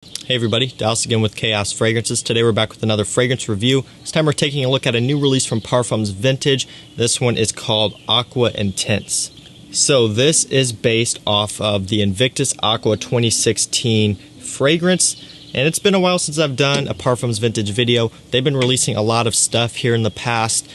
Hey everybody, Dallas again with Chaos Fragrances. Today we're back with another fragrance review. This time we're taking a look at a new release from Parfums Vintage. This one is called Aqua Intense. So this is based off of the Invictus Aqua 2016 fragrance. And it's been a while since I've done a Parfums Vintage video. They've been releasing a lot of stuff here in the past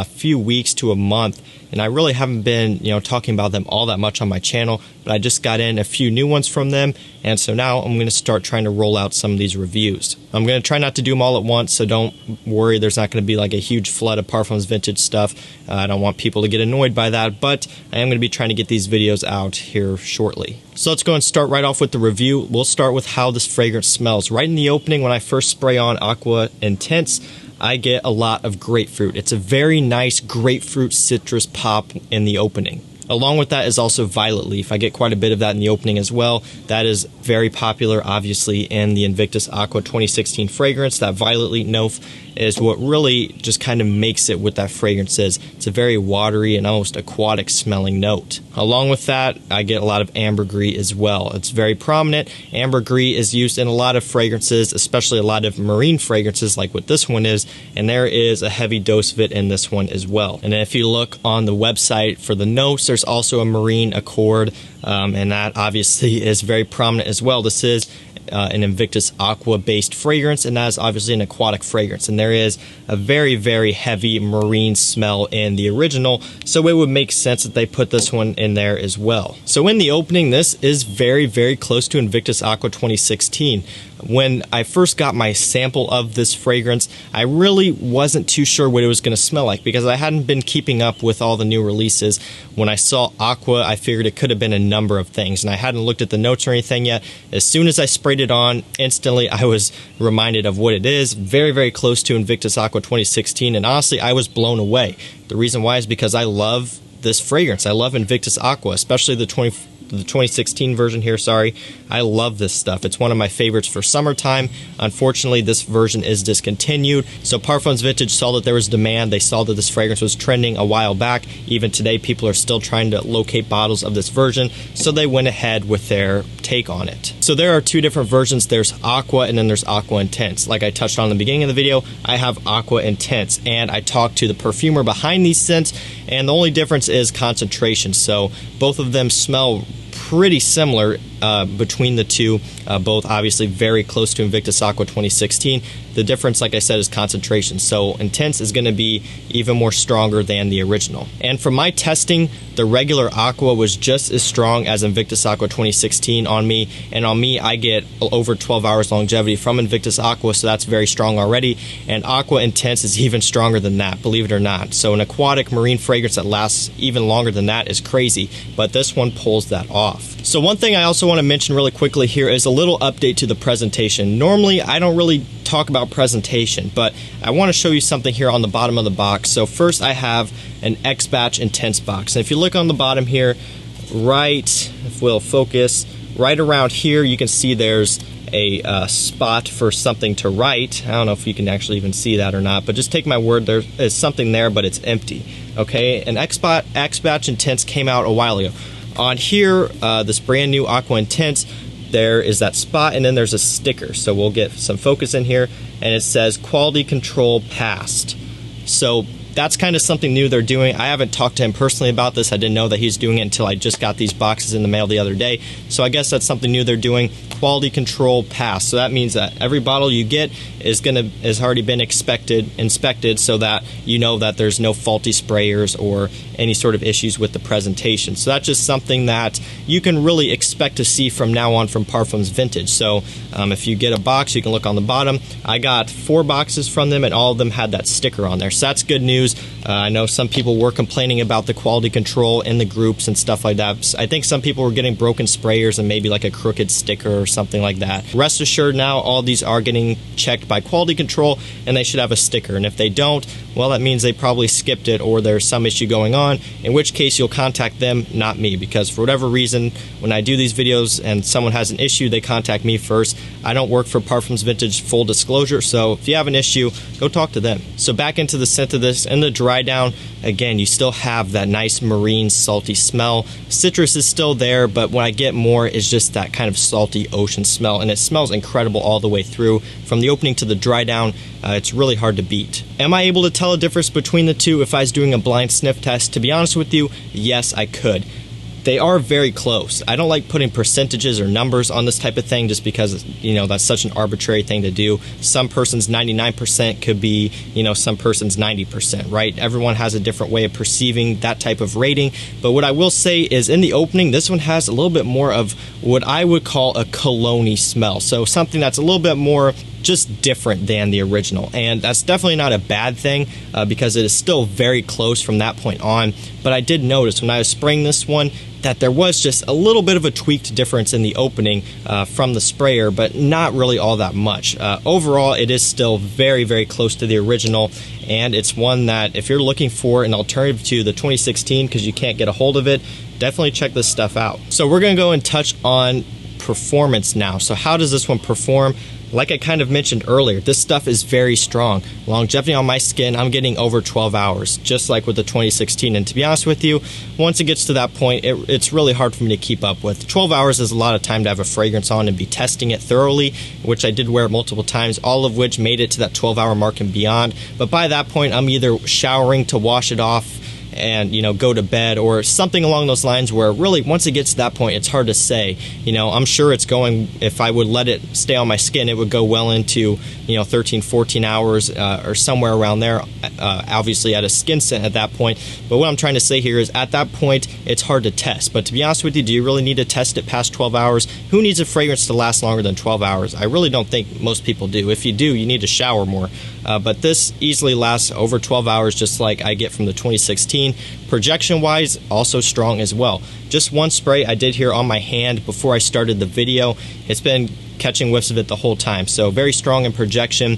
few weeks to a month. And I really haven't been, talking about them all that much on my channel, but I just got in a few new ones from them, and so now I'm going to start trying to roll out some of these reviews. I'm going to try not to do them all at once, so don't worry, there's not going to be like a huge flood of Parfums Vintage stuff. I don't want people to get annoyed by that, but I am going to be trying to get these videos out here shortly. So let's go and start right off with the review. We'll start with how this fragrance smells. Right in the opening, when I first spray on Aqua Intense, I get a lot of grapefruit. It's a very nice grapefruit citrus pop in the opening. Along with that is also violet leaf. I get quite a bit of that in the opening as well. That is very popular, obviously, in the Invictus Aqua 2016 fragrance. That violet leaf note is what really just kind of makes it what that fragrance is. It's a very watery and almost aquatic smelling note. Along with that, I get a lot of ambergris as well. It's very prominent. Ambergris is used in a lot of fragrances, especially a lot of marine fragrances like what this one is, and there is a heavy dose of it in this one as well. And then if you look on the website for the notes, there's also a marine accord, and that obviously is very prominent as well. This is an Invictus Aqua based fragrance, and that is obviously an aquatic fragrance, and there is a very, very heavy marine smell in the original, so it would make sense that they put this one in there as well. So in the opening, this is very, very close to Invictus Aqua 2016. When I first got my sample of this fragrance, I really wasn't too sure what it was going to smell like because I hadn't been keeping up with all the new releases. When I saw Aqua, I figured it could have been a number of things, and I hadn't looked at the notes or anything yet. As soon as I sprayed it on, instantly I was reminded of what it is. Very, very close to Invictus Aqua 2016, and honestly, I was blown away. The reason why is because I love this fragrance. I love Invictus Aqua, especially the 2016 version here, sorry. I love this stuff. It's one of my favorites for summertime. Unfortunately, this version is discontinued. So Parfums Vintage saw that there was demand. They saw that this fragrance was trending a while back. Even today, people are still trying to locate bottles of this version, so they went ahead with their take on it. So there are two different versions. There's Aqua and then there's Aqua Intense. Like I touched on in the beginning of the video, I have Aqua Intense, and I talked to the perfumer behind these scents, and the only difference is concentration. So both of them smell pretty similar between the two, both obviously very close to Invictus Aqua 2016. The difference, like I said, is concentration. So Intense is going to be even more stronger than the original. And from my testing, the regular Aqua was just as strong as Invictus Aqua 2016 on me. And on me, I get over 12 hours longevity from Invictus Aqua, so that's very strong already. And Aqua Intense is even stronger than that, believe it or not. So an aquatic marine fragrance that lasts even longer than that is crazy, but this one pulls that off. So one thing I also want to mention really quickly here is a little update to the presentation. Normally, I don't really talk about presentation, but I want to show you something here on the bottom of the box. So first I have an X-Batch Intense box. And if you look on the bottom here, right, if we'll focus, right around here, you can see there's a spot for something to write. I don't know if you can actually even see that or not, but just take my word, there is something there, but it's empty. Okay, an X-Batch Intense came out a while ago. On here, this brand new Aqua Intense, there is that spot, and then there's a sticker. So we'll get some focus in here, and it says quality control passed. So that's kind of something new they're doing. I haven't talked to him personally about this. I didn't know that he's doing it until I just got these boxes in the mail the other day. So I guess that's something new they're doing. Quality control passed. So that means that every bottle you get has already been inspected, so that you know that there's no faulty sprayers or any sort of issues with the presentation. So that's just something that you can really expect to see from now on from Parfums Vintage. So if you get a box, you can look on the bottom. I got 4 boxes from them, and all of them had that sticker on there. So that's good news. I know some people were complaining about the quality control in the groups and stuff like that. I think some people were getting broken sprayers and maybe like a crooked sticker or something like that. Rest assured, now all these are getting checked by quality control, and they should have a sticker. And if they don't, well, that means they probably skipped it or there's some issue going on, in which case you'll contact them, not me, because for whatever reason, when I do these videos and someone has an issue, they contact me first. I don't work for Parfums Vintage, full disclosure, so if you have an issue, go talk to them. So back into the scent of this. In the dry down, again, you still have that nice marine salty smell. Citrus is still there, but what I get more is just that kind of salty odor ocean smell, and it smells incredible all the way through. From the opening to the dry down, it's really hard to beat. Am I able to tell a difference between the two if I was doing a blind sniff test? To be honest with you, yes, I could. They are very close. I don't like putting percentages or numbers on this type of thing just because, you know, that's such an arbitrary thing to do. Some person's 99% could be, you know, some person's 90%, right? Everyone has a different way of perceiving that type of rating. But what I will say is in the opening, this one has a little bit more of what I would call a cologne-y smell. So something that's a little bit more just different than the original, and that's definitely not a bad thing because it is still very close from that point on. But I did notice when I was spraying this one that there was just a little bit of a tweaked difference in the opening from the sprayer, but not really all that much. Overall, it is still very, very close to the original, and it's one that if you're looking for an alternative to the 2016 because you can't get a hold of it, definitely check this stuff out. So we're going to go and touch on performance now. So how does this one perform? Like I kind of mentioned earlier, this stuff is very strong. Longevity on my skin, I'm getting over 12 hours, just like with the 2016. And to be honest with you, once it gets to that point, it's really hard for me to keep up with. 12 hours is a lot of time to have a fragrance on and be testing it thoroughly, which I did wear multiple times, all of which made it to that 12-hour mark and beyond. But by that point, I'm either showering to wash it off and, you know, go to bed or something along those lines, where really once it gets to that point, it's hard to say. You know, I'm sure it's going, if I would let it stay on my skin, it would go well into, you know, 13, 14 hours or somewhere around there, obviously at a skin scent at that point. But what I'm trying to say here is at that point, it's hard to test. But to be honest with you, do you really need to test it past 12 hours? Who needs a fragrance to last longer than 12 hours? I really don't think most people do. If you do, you need to shower more. But this easily lasts over 12 hours, just like I get from the 2016. Projection wise, also strong as well. Just one spray I did here on my hand before I started the video. It's been catching whiffs of it the whole time, so very strong in projection.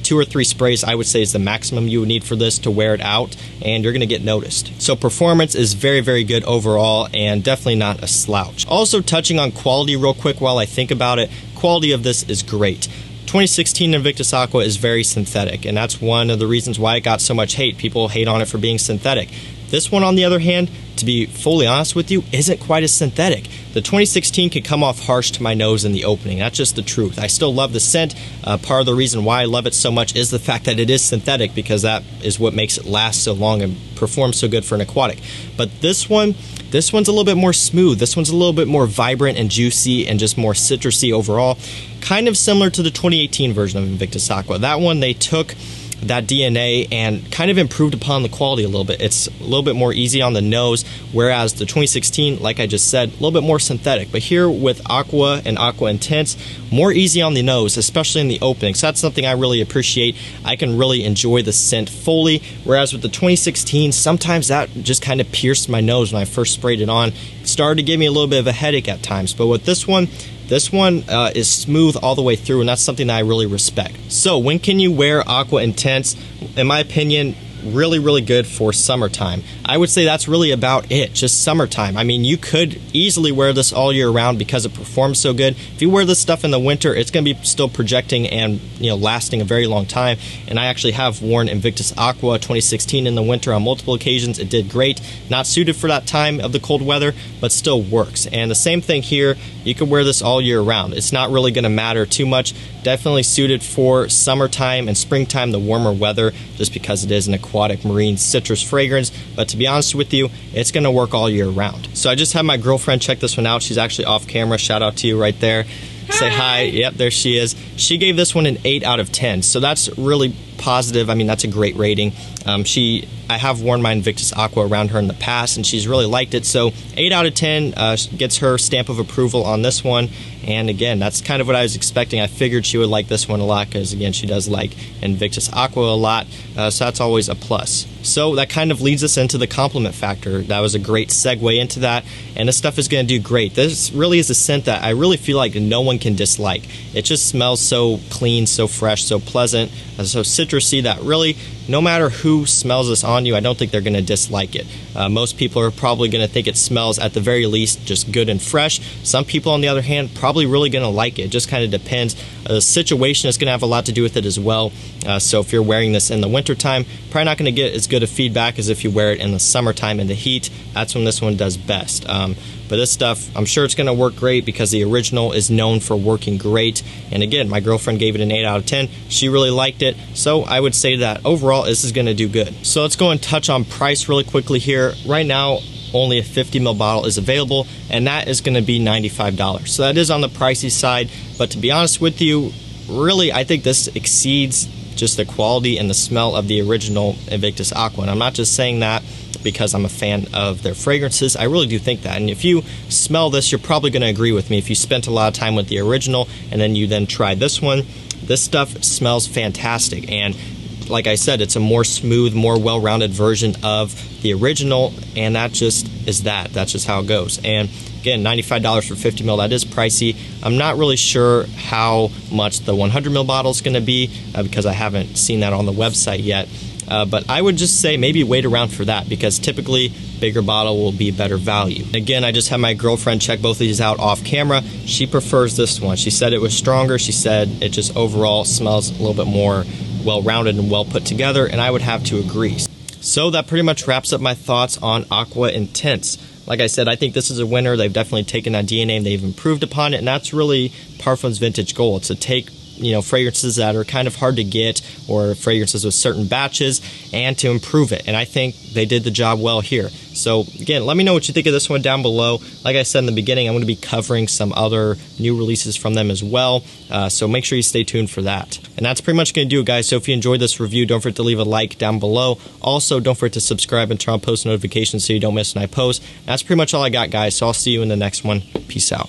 2 or 3 sprays I would say is the maximum you would need for this to wear it out, and you're going to get noticed. So performance is very, very good overall, and definitely not a slouch. Also touching on quality real quick while I think about it, quality of this is great. 2016 Invictus Aqua is very synthetic, and that's one of the reasons why it got so much hate. People hate on it for being synthetic. This one, on the other hand, to be fully honest with you, isn't quite as synthetic. The 2016 can come off harsh to my nose in the opening. That's just the truth. I still love the scent. Part of the reason why I love it so much is the fact that it is synthetic, because that is what makes it last so long and perform so good for an aquatic. But this one's a little bit more smooth. This one's a little bit more vibrant and juicy and just more citrusy overall. Kind of similar to the 2018 version of Invictus Aqua. That one, they took that DNA and kind of improved upon the quality a little bit. It's a little bit more easy on the nose, whereas the 2016, like I just said, a little bit more synthetic. But here with Aqua and Aqua Intense, more easy on the nose, especially in the opening. So that's something I really appreciate. I can really enjoy the scent fully, whereas with the 2016, sometimes that just kind of pierced my nose when I first sprayed it on. It started to give me a little bit of a headache at times. But with this one is smooth all the way through, and that's something that I really respect. So when can you wear Aqua Intense? In my opinion, really, really good for summertime. I would say that's really about it, just summertime. I mean, you could easily wear this all year round because it performs so good. If you wear this stuff in the winter, it's going to be still projecting and, you know, lasting a very long time. And I actually have worn Invictus Aqua 2016 in the winter on multiple occasions. It did great. Not suited for that time of the cold weather, but still works. And the same thing here, you can wear this all year round. It's not really going to matter too much. Definitely suited for summertime and springtime, the warmer weather, just because it is an aquatic marine citrus fragrance. But to be honest with you, it's going to work all year round. So I just had my girlfriend check this one out. She's actually off camera. Shout out to you right there. Say hi. Yep, there she is. She gave this one an 8 out of 10. So that's really positive. I mean, that's a great rating. I have worn my Invictus Aqua around her in the past, and she's really liked it. So 8 out of 10 gets her stamp of approval on this one. And again, that's kind of what I was expecting. I figured she would like this one a lot because, again, she does like Invictus Aqua a lot. So that's always a plus. So that kind of leads us into the compliment factor. That was a great segue into that. And this stuff is going to do great. This really is a scent that I really feel like no one can dislike. It just smells so clean, so fresh, so pleasant, so citrusy that really, no matter who smells this on you, I don't think they're going to dislike it. Most people are probably going to think it smells, at the very least, just good and fresh. Some people, on the other hand, probably really going to like it. It just kind of depends. The situation is going to have a lot to do with it as well. So if you're wearing this in the wintertime, probably not going to get as good of feedback as if you wear it in the summertime in the heat. That's when this one does best. but this stuff, I'm sure it's going to work great because the original is known for working great. And again, my girlfriend gave it an 8 out of 10. She really liked it, so I would say that overall this is going to do good. So let's go and touch on price really quickly here. Right now, only a 50 ml bottle is available, and that is going to be $95. So that is on the pricey side, but to be honest with you, really, I think this exceeds just the quality and the smell of the original Invictus Aqua. And I'm not just saying that because I'm a fan of their fragrances. I really do think that. And if you smell this, you're probably going to agree with me. If you spent a lot of time with the original and then you tried this one, this stuff smells fantastic. And like I said, it's a more smooth, more well-rounded version of the original, and that just is that. That's just how it goes. And again, $95 for 50 ml, that is pricey. I'm not really sure how much the 100 ml bottle is going to be because I haven't seen that on the website yet. But I would just say maybe wait around for that because typically bigger bottle will be better value. Again, I just had my girlfriend check both of these out off camera. She prefers this one. She said it was stronger. She said it just overall smells a little bit more well-rounded and well put together, and I would have to agree. So that pretty much wraps up my thoughts on Aqua Intense. Like I said, I think this is a winner. They've definitely taken that DNA and they've improved upon it, and that's really Parfums' vintage goal. It's to take fragrances that are kind of hard to get or fragrances with certain batches and to improve it, and I think they did the job well here. So again, let me know what you think of this one down below. Like I said in the beginning, I'm going to be covering some other new releases from them as well, so make sure you stay tuned for that. And that's pretty much going to do it, guys. So if you enjoyed this review, don't forget to leave a like down below. Also, don't forget to subscribe and turn on post notifications so you don't miss when I post. That's pretty much all I got, guys, so I'll see you in the next one. Peace out.